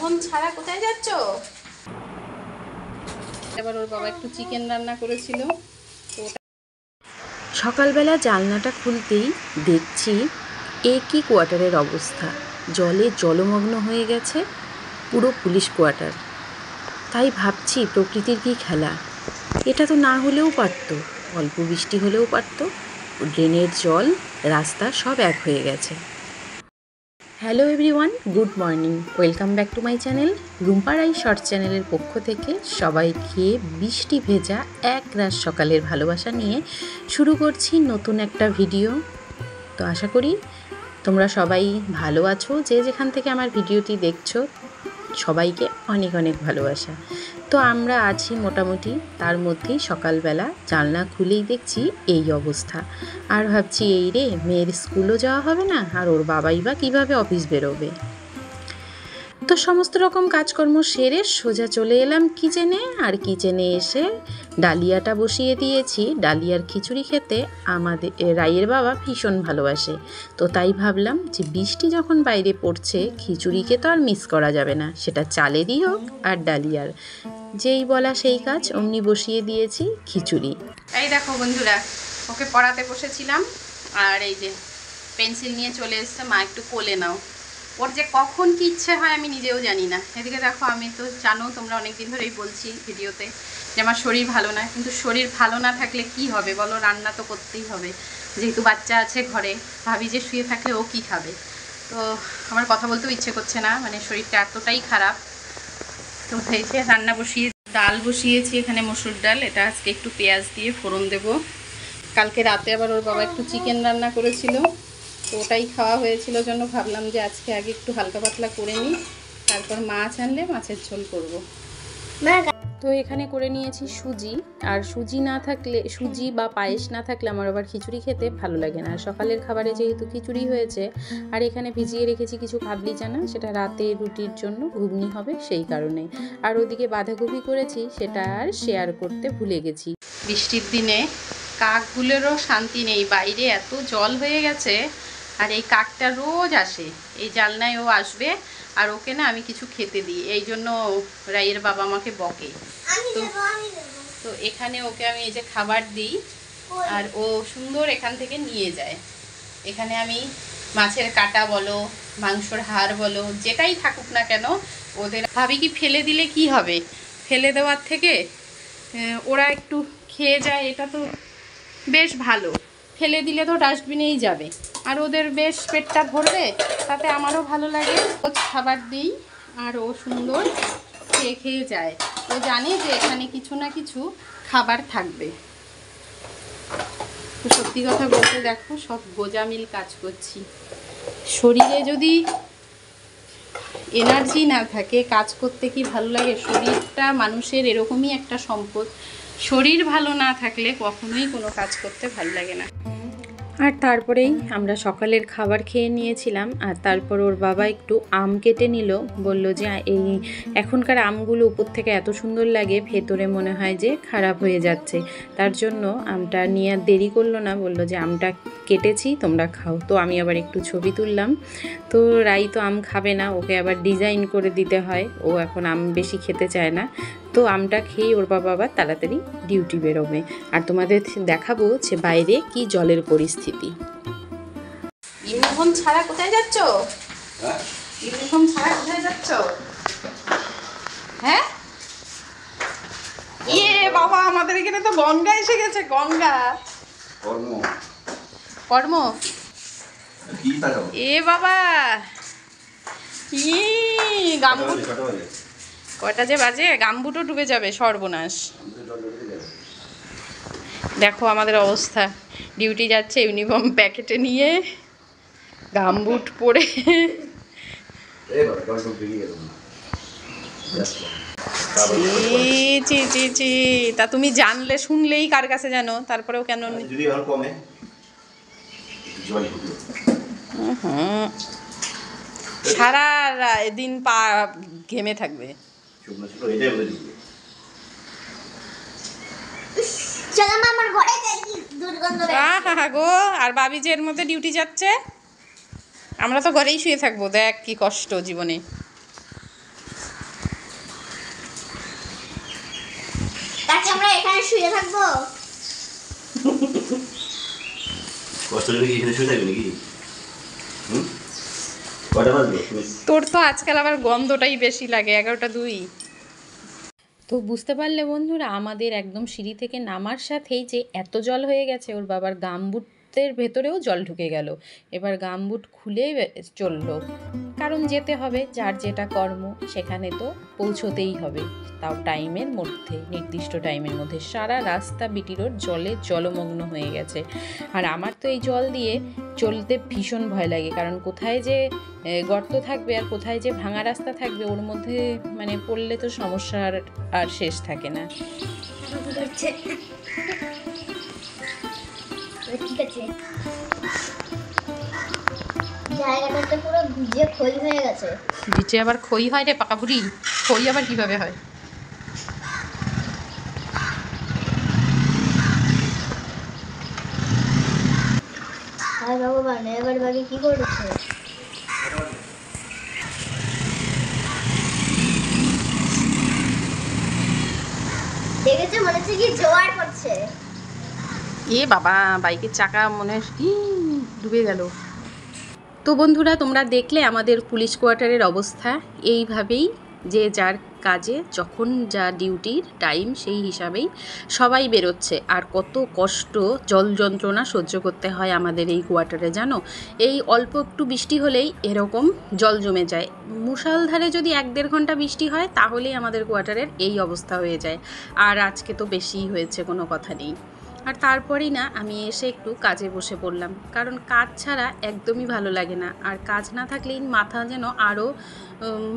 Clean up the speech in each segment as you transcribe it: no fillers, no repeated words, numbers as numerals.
মোহন ছাড়া কোথায় যাচ্ছ? এবার ওর বাবা একটু চিকেন রান্না করেছিল। সকালবেলা জানলাটা খুলতেই দেখছি একই কোয়ার্টারের অবস্থা, জলে জলমগ্ন হয়ে গেছে পুরো পুলিশ কোয়ার্টার। তাই ভাবছি প্রকৃতির কি খেলা, এটা তো না হলেও পারত, অল্প বৃষ্টি হলেও পারত। ড্রেনের জল, রাস্তা সব এক হয়ে গেছে। Hello everyone, good morning, welcome back to my channel. Rumpa Rai short চ্যানেলের পক্ষ থেকে সবাইকে বৃষ্টি ভেজা এক রাত সকালের ভালোবাসা নিয়ে শুরু করছি নতুন একটা ভিডিও। তো আশা করি তোমরা সবাই ভালো আছো, যে যেখান থেকে আমার ভিডিওটি দেখছো সবাইকে অনেক অনেক ভালোবাসা। তো আমরা আছি মোটামুটি, তার মধ্যেই সকালবেলা জানলা খুলেই দেখছি এই অবস্থা। আর ভাবছি এই রে, মেয়ের স্কুলও যাওয়া হবে না, আর ওর বাবাই বা কীভাবে অফিস বেরোবে। তো সমস্ত রকম কাজকর্ম সেরে সোজা চলে এলাম কিচেনে। আর কিচেনে এসে ডালিয়াটা বসিয়ে দিয়েছি। ডালিয়ার খিচুড়ি খেতে আমাদের রাইয়ের বাবা ভীষণ ভালোবাসে। তো তাই ভাবলাম যে বৃষ্টি যখন বাইরে পড়ছে, খিচুড়িকে তো আর মিস করা যাবে না, সেটা চালেরই হোক আর ডালিয়ার। যেই বলা সেই কাজ, অমনি বসিয়ে দিয়েছি খিচুড়ি। এই দেখো বন্ধুরা, ওকে পড়াতে বসেছিলাম আর এই যে পেন্সিল নিয়ে চলে এসছে। মা একটু কোলে নাও। ওর যে কখন কি ইচ্ছে হয় আমি নিজেও জানি না। এদিকে দেখো, আমি তো জানো, তোমরা অনেক দিন ধরেই বলছি ভিডিওতে যে আমার শরীর ভালো না। কিন্তু শরীর ভালো না থাকলে কি হবে বলো, রান্না তো করতেই হবে। যেহেতু বাচ্চা আছে ঘরে, ভাবি যে শুয়ে থাকলে ও কি খাবে। তো আমার কথা বলতেও ইচ্ছে করছে না, মানে শরীরটা এতটাই খারাপ। তো হয়েছে, রান্না বসিয়ে ডাল বসিয়েছি এখানে, মসুর ডাল। এটা আজকে একটু পেঁয়াজ দিয়ে ফোড়ন দেব। কালকে রাতে আবার ওর বাবা একটু চিকেন রান্না করেছিল, তো ওটাই খাওয়া হয়েছিল, জন্য ভাবলাম যে আজকে আগে একটু হালকা পাতলা করে নিই, তারপর মাছ আনলে মাছের ঝোল করব। তো এখানে করে নিয়েছি সুজি। আর সুজি না থাকলে, সুজি বা পায়েস না থাকলে আমার আবার খিচুড়ি খেতে ভালো লাগে না। সকালের খাবারে যেহেতু খিচুড়ি হয়েছে, আর এখানে ভিজিয়ে রেখেছি কিছু কাবলি চানা, সেটা রাতে রুটির জন্য ঘুগনি হবে সেই কারণে। আর ওদিকে বাঁধাকপি করেছি, সেটা আর শেয়ার করতে ভুলে গেছি। বৃষ্টির দিনে কাকগুলোরও শান্তি নেই, বাইরে এত জল হয়ে গেছে। আর এই কাকটা রোজ আসে, এই জানলায় ও আসবে, আর ওকে না আমি কিছু খেতে দিই, এই জন্য রাইয়ের বাবা আমাকে বকে। তো এখানে ওকে আমি এই যে খাবার দিই, আর ও সুন্দর এখান থেকে নিয়ে যায়। এখানে আমি মাছের কাটা বলো, মাংসর হাড় বলো, যেটাই থাকুক না কেন, ওদের ভাবি কি ফেলে দিলে কি হবে, ফেলে দেওয়ার থেকে ওরা একটু খেয়ে যায়, এটা তো বেশ ভালো। ফেলে দিলে তো ডাস্টবিনেই যাবে, আর ওদের বেশ পেটটা ভরবে, তাতে আমারও ভালো লাগে। ও খাবার দিই আর ও সুন্দর খেয়ে খেয়ে যায়। ও জানে যে এখানে কিছু না কিছু খাবার থাকবে। তো সত্যি কথা বলতে দেখো, সব গোজামিল কাজ করছি। শরীরে যদি এনার্জি না থাকে, কাজ করতে কি ভালো লাগে? শরীরটা মানুষের এরকমই একটা সম্পদ, শরীর ভালো না থাকলে কখনোই কোনো কাজ করতে ভালো লাগে না। আর তারপরেই আমরা সকালের খাবার খেয়ে নিয়েছিলাম। আর তারপর ওর বাবা একটু আম কেটে নিল, বলল যে এই এখনকার আমগুলো উপর থেকে এত সুন্দর লাগে, ভেতরে মনে হয় যে খারাপ হয়ে যাচ্ছে। তার জন্য আমটা নিয়ে আর দেরি করলো না, বলল যে আমটা কেটেছি, তোমরা খাও। তো আমি আবার একটু ছবি তুললাম। তো রাই তো আম খাবে না, ওকে আবার ডিজাইন করে দিতে হয়, ও এখন আম বেশি খেতে চায় না। তো আমটা খেয়েই ওর বাবা আবার তাড়াতাড়ি ডিউটি বেরোবে। আর তোমাদের দেখাবো যে বাইরে কি জলের পরিস্থিতি। ইউনিফর্ম ছাড়া কোথায় যাচ্ছ? ইউনিফর্ম ছাড়া কোথায় যাচ্ছ? হ্যাঁ, ইয়ে বাবা, আমাদের এখানে তো গঙ্গা এসে গেছে। গঙ্গা কর্ম এ বাবা, গাম্বুট কয়টা যে বাজে, গাম্বুটও ডুবে যাবে, সর্বনাশ। দেখো আমাদের অবস্থা, ডিউটি যাচ্ছে ইউনিফর্ম প্যাকেটে নিয়ে, গামবুট পরে। তা তুমি জানলে, শুনলেই কার কাছে জানো, তারপরেও কেন? সারা দিন পা ঘেমে থাকবে। গো, আর বাবি যে এর মধ্যে ডিউটি যাচ্ছে, আমরা তো ঘরেই শুয়ে থাকবো। দেখ কি কষ্ট জীবনে। শুয়ে থাকবো। কষ্ট করে কি এখানে শুয়ে থাকবি নাকি? কটা বাজবে? তোর তো আজকাল আবার গন্ধটাই বেশি লাগে, 11টা 2। তো বুঝতে পারলে বন্ধুরা, আমাদের একদম সিঁড়ি থেকে নামার সাথেই যে এত জল হয়ে গেছে, ওর বাবার গামবুটের ভেতরেও জল ঢুকে গেল। এবার গামবুট খুলে চললো, কারণ যেতে হবে, যার যেটা কর্ম সেখানে তো পৌঁছতেই হবে, তাও টাইমের মধ্যে, নির্দিষ্ট টাইমের মধ্যে। সারা রাস্তা বিটি রোড জলে জলমগ্ন হয়ে গেছে। আর আমার তো এই জল দিয়ে চলতে ভীষণ ভয় লাগে, কারণ কোথায় যে গর্ত থাকবে আর কোথায় যে ভাঙা রাস্তা থাকবে, ওর মধ্যে মানে পড়লে তো সমস্যার আর শেষ থাকে না। ঠিক আছে, জায়গাটাতে পুরো ভিজে ক্ষয় হয়ে গেছে। ভিজে আবার খই হয় রে পাকা বুড়ি? খই আবার কিভাবে হয়? হায় ভগবান, এবার বাড়ি কি করেছে? দেখেছো, মনে হচ্ছে কি জোয়ার পড়ছে। এ বাবা, বাইকের চাকা মনে হয় ডুবে গেল। তো বন্ধুরা, তোমরা দেখলে আমাদের পুলিশ কোয়ার্টারের অবস্থা। এইভাবেই যে যার কাজে যখন যা ডিউটির টাইম, সেই হিসাবেই সবাই বেরোচ্ছে। আর কত কষ্ট, জল যন্ত্রণা সহ্য করতে হয় আমাদের এই কোয়ার্টারে, জানো। এই অল্প একটু বৃষ্টি হলেই এরকম জল জমে যায়। মুষলধারে যদি 1-1.5 ঘন্টা বৃষ্টি হয়, তাহলেই আমাদের কোয়ার্টারের এই অবস্থা হয়ে যায়। আর আজকে তো বেশিই হয়েছে, কোনো কথা নেই। আর তারপরেই না আমি এসে একটু কাজে বসে পড়লাম, কারণ কাজ ছাড়া একদমই ভালো লাগে না। আর কাজ না থাকলেই মাথা যেন আরও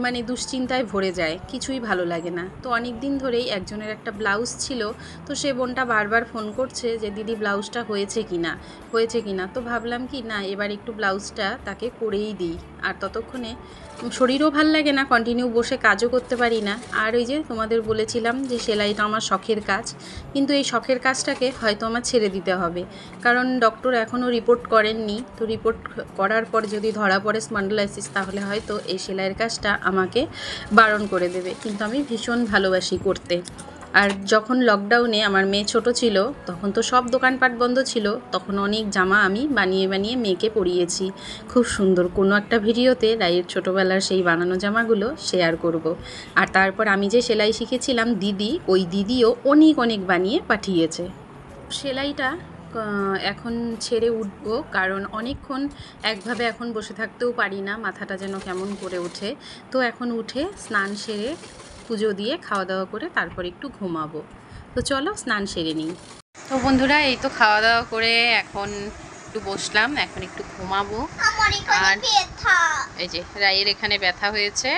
মানে দুশ্চিন্তায় ভরে যায়, কিছুই ভালো লাগে না। তো অনেক দিন ধরেই একজনের একটা ব্লাউজ ছিল, তো সে বোনটা বারবার ফোন করছে যে দিদি ব্লাউজটা হয়েছে কি না। তো ভাবলাম কি না, এবার একটু ব্লাউজটা তাকে করেই দিই। আর ততক্ষণে শরীরও ভাল লাগে না, কন্টিনিউ বসে কাজও করতে পারি না। আর ওই যে তোমাদের বলেছিলাম যে সেলাইটা আমার শখের কাজ, কিন্তু এই শখের কাজটাকে হয়তো আমার ছেড়ে দিতে হবে, কারণ ডক্টর এখনও রিপোর্ট করেননি। তো রিপোর্ট করার পর যদি ধরা পড়ে স্পন্ডালাইসিস, তাহলে হয়তো এই সেলাইয়ের কাজটা আমাকে বারণ করে দেবে। কিন্তু আমি ভীষণ ভালোবাসি করতে। আর যখন লকডাউনে আমার মেয়ে ছোট ছিল, তখন তো সব দোকানপাট বন্ধ ছিল, তখন অনেক জামা আমি বানিয়ে বানিয়ে মেয়েকে পরিয়েছি খুব সুন্দর। কোনো একটা ভিডিওতে রায়ের ছোটোবেলার সেই বানানো জামাগুলো শেয়ার করব। আর তারপর আমি যে সেলাই শিখেছিলাম দিদি, ওই দিদিও অনেক অনেক বানিয়ে পাঠিয়েছে। সেলাইটা এখন ছেড়ে উঠবো, কারণ অনেকক্ষণ একভাবে এখন বসে থাকতেও পারি না, মাথাটা যেন কেমন করে ওঠে। তো এখন উঠে স্নান সেরে, পুজো দিয়ে, খাওয়া দাওয়া করে তারপর একটু ঘুমাবো। তো চলো স্নান সেরে নিই। তো বন্ধুরা, এই তো খাওয়া দাওয়া করে এখন একটু বসলাম, এখন একটু ঘুমাবো। আর এই যে রায়ের এখানে ব্যথা হয়েছে,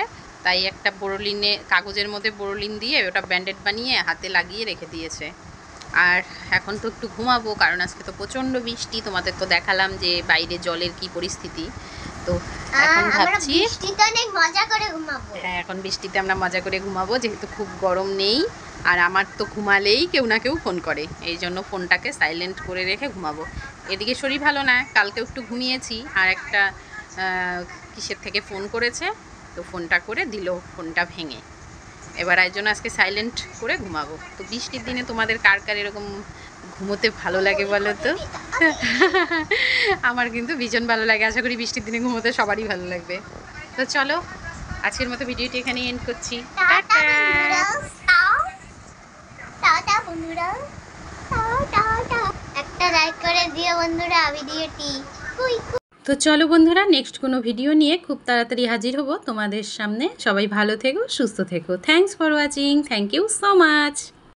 তাই একটা বোরোলিনে, কাগজের মধ্যে বোরোলিন দিয়ে ওটা ব্যান্ডেড বানিয়ে হাতে লাগিয়ে রেখে দিয়েছে। আর এখন তো একটু ঘুমাবো, কারণ আজকে তো প্রচণ্ড বৃষ্টি, তোমাদের তো দেখালাম যে বাইরে জলের কি পরিস্থিতি। তো এখন ভাবছি অনেক মজা করে ঘুমাবো। হ্যাঁ, এখন বৃষ্টিতে আমরা মজা করে ঘুমাবো, যেহেতু খুব গরম নেই। আর আমার তো ঘুমালেই কেউ না কেউ ফোন করে, এই জন্য ফোনটাকে সাইলেন্ট করে রেখে ঘুমাবো। এদিকে শরীর ভালো না, কালকেও একটু ঘুমিয়েছি, আর একটা কিসের থেকে ফোন করেছে, তো ফোনটা করে দিল ফোনটা ভেঙে। এবার এই জন্য আজকে সাইলেন্ট করে ঘুমাবো। তো বৃষ্টির দিনে তোমাদের কার কার এরকম ঘুমোতে ভালো লাগে বলো তো? আমার কিন্তু ভীষণ ভালো লাগে, আশা করি বৃষ্টির দিনে ঘুমোতে সবারই ভালো লাগবে। তো চলো, আজকের মতো ভিডিওটি এখানেই এন্ড করছি। টাটা। একটা লাইক করে দিও বন্ধুরা ভিডিওটি। তো চলো বন্ধুরা, নেক্সট কোনো ভিডিও নিয়ে খুব তাড়াতাড়ি হাজির হব তোমাদের সামনে। সবাই ভালো থেকো, সুস্থ থেকো। Thanks for watching, thank you so much.